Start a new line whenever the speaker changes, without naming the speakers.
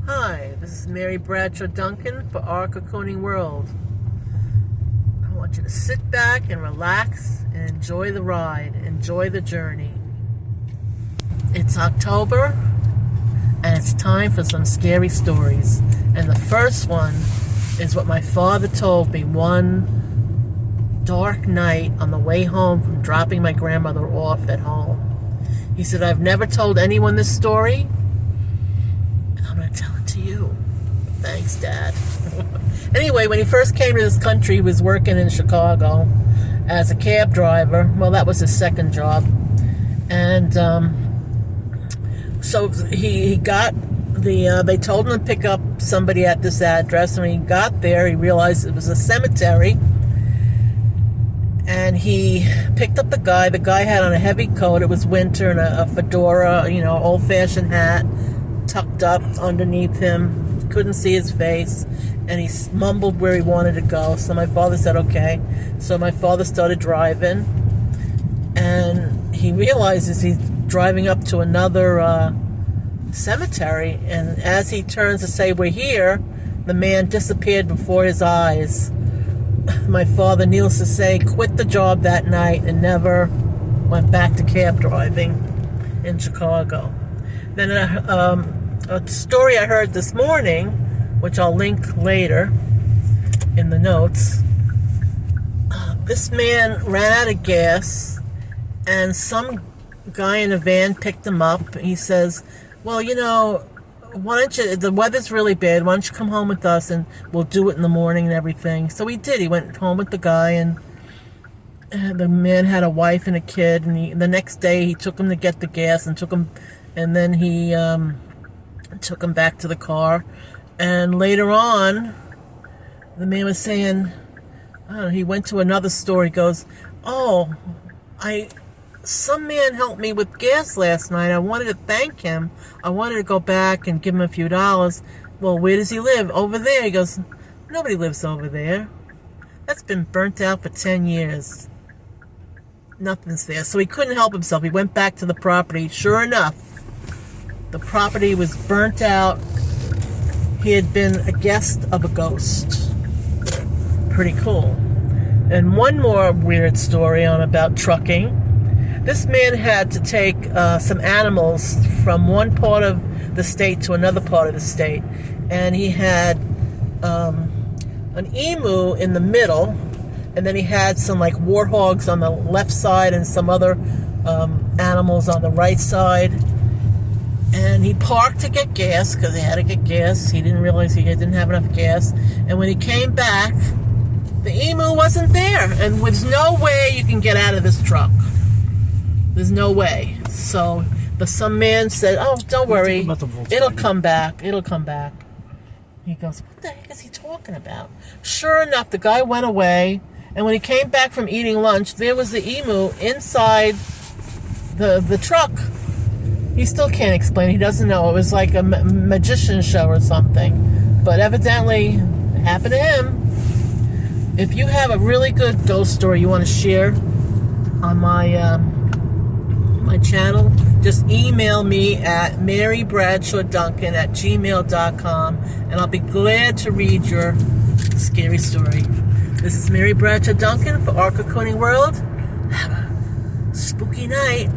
Hi, this is Mary Bradshaw Duncan for Arc of Cooning World. I want you to sit back and relax and enjoy the ride, enjoy the journey. It's October and it's time for some scary stories. And the first one is what my father told me one dark night on the way home from dropping my grandmother off at home. He said, "I've never told anyone this story, and I'm going to tell it to you." Thanks, Dad. Anyway, when he first came to this country, he was working in Chicago as a cab driver. Well, that was his second job. And so he got they told him to pick up somebody at this address. And when he got there, he realized it was a cemetery. And he picked up the guy. The guy had on a heavy coat. It was winter, and a fedora, old-fashioned hat tucked up underneath him. Couldn't see his face. And he mumbled where he wanted to go. So my father said, okay. So my father started driving. And he realizes he's driving up to another cemetery. And as he turns to say, "We're here," the man disappeared before his eyes. My father, needless to say, quit the job that night and never went back to cab driving in Chicago. Then a story I heard this morning, which I'll link later in the notes. This man ran out of gas, and some guy in a van picked him up. He says, "Well, why don't you, the weather's really bad, why don't you come home with us and we'll do it in the morning and everything." So he did. He went home with the guy, and the man had a wife and a kid, and the next day he took him to get the gas and then he took him back to the car. And later on, the man was saying, I don't know, he went to another store. He goes, "Oh, some man helped me with gas last night. I wanted to thank him. I wanted to go back and give him a few dollars." "Well, where does he live?" "Over there." He goes, "Nobody lives over there. That's been burnt out for 10 years. Nothing's there." So he couldn't help himself. He went back to the property. Sure enough, the property was burnt out. He had been a guest of a ghost. Pretty cool. And one more weird story on about trucking. This man had to take some animals from one part of the state to another part of the state. And he had an emu in the middle, and then he had some warthogs on the left side and some other animals on the right side. And he parked to get gas because he had to get gas. He didn't realize he didn't have enough gas. And when he came back, the emu wasn't there. And there's no way you can get out of this truck. There's no way. So some man said, "Oh, don't worry. It'll come back. It'll come back." He goes, "What the heck is he talking about?" Sure enough, the guy went away. And when he came back from eating lunch, there was the emu inside the truck. He still can't explain. He doesn't know. It was like a magician show or something. But evidently, it happened to him. If you have a really good ghost story you want to share on my channel, just email me at marybradshawduncan@gmail.com, and I'll be glad to read your scary story. This is Mary Bradshaw Duncan for Arc of Cooning World. Have a spooky night.